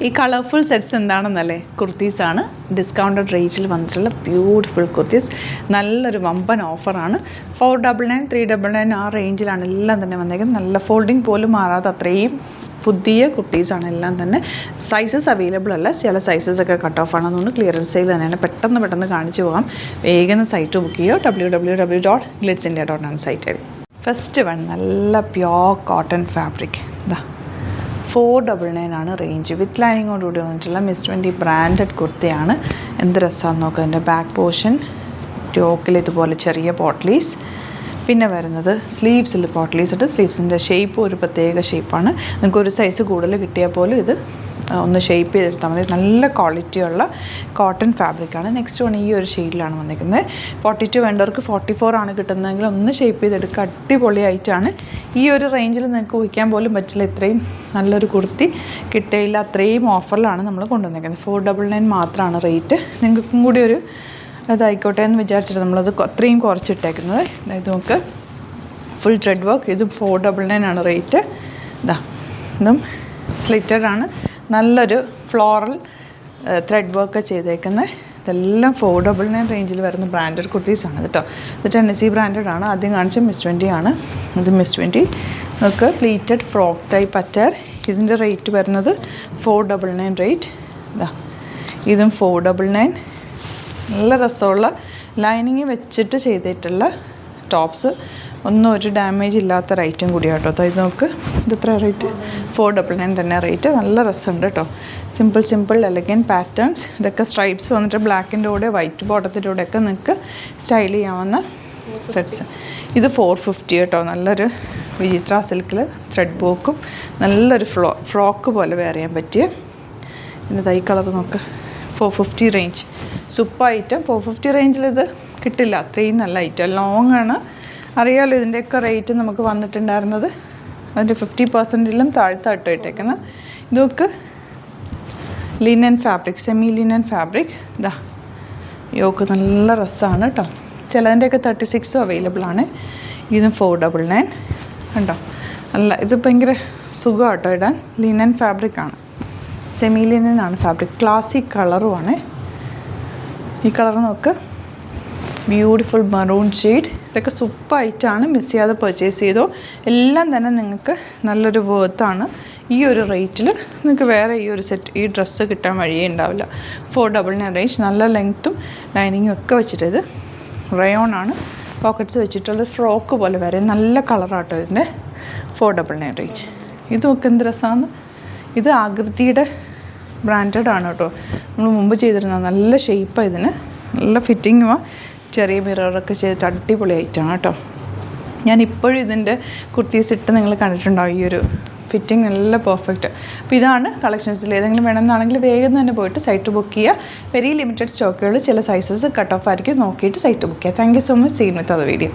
ഈ colourful sets എന്താണെന്നല്ലേ, കുർത്തീസാണ്. Discounted റേറ്റിൽ വന്നിട്ടുള്ള ബ്യൂട്ടിഫുൾ കുർത്തീസ്. നല്ലൊരു വമ്പൻ ഓഫറാണ്. 499, 399 ആ റേഞ്ചിലാണ് എല്ലാം തന്നെ വന്നേക്കുന്നത്. നല്ല ഫോൾഡിങ് പോലും മാറാതെ അത്രയും പുതിയ കുർത്തീസാണ് എല്ലാം തന്നെ. സൈസസ് അവൈലബിൾ അല്ല, ചില സൈസസൊക്കെ കട്ട് ഓഫ് ആണ്. അതുകൊണ്ട് ക്ലിയറൻസ് സെയിൽ തന്നെയാണ്. പെട്ടെന്ന് കാണിച്ചു പോകാം. വേഗം സൈറ്റ് ബുക്ക് ചെയ്യുക. www.glitzindia.in site. ഫസ്റ്റ് വൺ നല്ല പ്യോർ കോട്ടൺ ഫാബ്രിക്. ഇതാ 499 ആണ് റേഞ്ച്. വിത്ത് ലൈനിങ്ങോടുകൂടി വന്നിട്ടുള്ള മിസ് 20 ബ്രാൻഡഡ് കുർത്തിയാണ്. എന്ത് രസമാണെന്ന് നോക്കുക. അതിൻ്റെ ബാക്ക് പോർഷൻ യോക്കിൽ ഇതുപോലെ ചെറിയ പോട്ട്ലീസ്, പിന്നെ വരുന്നത് സ്ലീവ്സിൽ പോട്ട്ലീസ് ഉണ്ട്. സ്ലീവ്സിൻ്റെ ഷേപ്പ് ഒരു പ്രത്യേക ഷേപ്പാണ്. നിങ്ങൾക്ക് ഒരു സൈസ് കൂടുതൽ കിട്ടിയാൽ പോലും ഇത് ഒന്ന് ഷേപ്പ് ചെയ്തെടുത്താൽ മതി. നല്ല ക്വാളിറ്റിയുള്ള കോട്ടൺ ഫാബ്രിക്കാണ്. നെക്സ്റ്റ് വൺ ഈ ഒരു ഷെയ്ഡിലാണ് വന്നിരിക്കുന്നത്. 42 വേണ്ടവർക്ക് 44 ആണ് കിട്ടുന്നതെങ്കിൽ ഒന്ന് ഷേപ്പ് ചെയ്തെടുക്കുക. അടിപൊളിയായിട്ടാണ്. ഈ ഒരു റേഞ്ചിൽ നിങ്ങൾക്ക് ഊഹിക്കാൻ പോലും പറ്റില്ല, ഇത്രയും നല്ലൊരു കുർത്തി കിട്ടിയില്ല. അത്രയും ഓഫറിലാണ് നമ്മൾ കൊണ്ടുവന്നിരിക്കുന്നത്. 499 മാത്രമാണ് റേറ്റ്. നിങ്ങൾക്കും കൂടി ഒരു ഇതായിക്കോട്ടെ എന്ന് വിചാരിച്ചിട്ട് നമ്മളത് അത്രയും കുറച്ചിട്ടേക്കുന്നത്. അതായത് നമുക്ക് ഫുൾ ത്രെഡ് വർക്ക്. ഇതും 499 ആണ് റേറ്റ്. ഇതും സ്ലിറ്റഡ് ആണ്. നല്ലൊരു ഫ്ലോറൽ ത്രെഡ് വർക്ക് ചെയ്തേക്കുന്നത്. ഇതെല്ലാം 499 റേഞ്ചിൽ വരുന്ന ബ്രാൻഡഡ് കുർത്തീസാണ് കേട്ടോ. ഇത് ടെന്നസി ബ്രാൻഡഡ് ആണ്. ആദ്യം കാണിച്ച മിസ് 20 ആണ്. ഇത് മിസ് 20 നമുക്ക് പ്ലീറ്റഡ് ഫ്രോക്ക് ടൈപ്പ് അറ്റയർ. ഇതിൻ്റെ റേറ്റ് വരുന്നത് 499 റേറ്റ്. ഇതും 499. നല്ല രസമുള്ള ലൈനിങ് വെച്ചിട്ട് ചെയ്തിട്ടുള്ള ടോപ്സ്. ഒന്നും ഒരു ഡാമേജ് ഇല്ലാത്ത റേറ്റും കൂടിയാണ് കേട്ടോ. ഇത് നമുക്ക് ഇതെത്ര റേറ്റ്? 499 തന്നെ റേറ്റ്. നല്ല രസമുണ്ട് കേട്ടോ. Simple elegant patterns. ഇതൊക്കെ സ്ട്രൈപ്സ് വന്നിട്ട് ബ്ലാക്കിൻ്റെ കൂടെ വൈറ്റ് ബോട്ടത്തിൻ്റെ കൂടെയൊക്കെ നിങ്ങൾക്ക് സ്റ്റൈൽ ചെയ്യാവുന്ന സെറ്റ്സ്. ഇത് 450 കേട്ടോ. നല്ലൊരു വിചിത്ര സിൽക്കിൽ ത്രെഡ് ബോക്കും നല്ലൊരു ഫ്രോക്ക് പോലെ വെയർ ചെയ്യാൻ പറ്റിയ. പിന്നെ ഈ കളർ നോക്ക്. 450 റേഞ്ച്. Super item. 450 റേഞ്ചിൽ ഇത് കിട്ടില്ല. അത്രയും നല്ല ഐറ്റം. ലോങ് ആണ്. അറിയാമല്ലോ ഇതിൻ്റെയൊക്കെ റേറ്റ് നമുക്ക് വന്നിട്ടുണ്ടായിരുന്നത് അതിൻ്റെ 50%ലും താഴ്ത്താട്ടോ ഇട്ടേക്കുന്നത്. ഇതൊക്കെ linen fabric, semi linen fabric. Yoke നല്ല രസമാണ് കേട്ടോ. ചിലതിൻ്റെയൊക്കെ 36 അവൈലബിൾ ആണ്. ഇതും 499 കണ്ടോ. നല്ല ഇത് ഭയങ്കര സുഖമാട്ടോ ഇടാൻ. ലിനൻ ഫാബ്രിക്കാണ്, സെമി ലിനൻ ആണ് ഫാബ്രിക്. ക്ലാസിക് കളറുമാണ്. ഈ കളർ നോക്ക്. Beautiful maroon shade. ഇതൊക്കെ സൂപ്പർ ആയിട്ടാണ്. മിസ് ചെയ്യാതെ പർച്ചേസ് ചെയ്തോ. എല്ലാം തന്നെ നിങ്ങൾക്ക് നല്ലൊരു വേർത്താണ്. ഈ ഒരു റേറ്റിൽ നിങ്ങൾക്ക് വേറെ ഈ ഒരു സെറ്റ് ഈ ഡ്രസ്സ് കിട്ടാൻ വഴിയേ ഉണ്ടാവില്ല. 499 റേഞ്ച്. നല്ല ലെങ്ത്തും ലൈനിങ്ങും ഒക്കെ വെച്ചിട്ട് ഇത് റയോൺ ആണ്. പോക്കറ്റ്സ് വെച്ചിട്ടുള്ള ഫ്രോക്ക് പോലെ വരെ നല്ല കളറാട്ടോ ഇതിൻ്റെ. 499 റേഞ്ച്. ഇത് നോക്ക് എന്ത് രസമാണ്. ഇത് ആകൃതിയുടെ ബ്രാൻഡഡ് ആണ് കേട്ടോ. നമ്മൾ മുമ്പ് ചെയ്തിരുന്ന നല്ല ഷേപ്പാണ് ഇതിന്. നല്ല ഫിറ്റിങ്ങുമാണ്. ചെറിയ മിററൊക്കെ ചെയ്തിട്ട് അടിപൊളിയായിട്ടാണ് കേട്ടോ. ഞാൻ ഇപ്പോഴും ഇതിൻ്റെ കുർത്തീസ് ഇട്ട് നിങ്ങൾ കണ്ടിട്ടുണ്ടാവും. ഈ ഒരു ഫിറ്റിംഗ് നല്ല പെർഫെക്റ്റ്. അപ്പോൾ ഇതാണ് കളക്ഷൻസിൽ. ഏതെങ്കിലും വേണമെന്നാണെങ്കിൽ വേഗം തന്നെ പോയിട്ട് സൈറ്റ് ബുക്ക് ചെയ്യുക. വെരി ലിമിറ്റഡ് സ്റ്റോക്കുകൾ, ചില സൈസസ് കട്ട് ഓഫ് ആയിരിക്കും. നോക്കിയിട്ട് സൈറ്റ് ബുക്ക് ചെയ്യുക. Thank you so much. Seen with other video.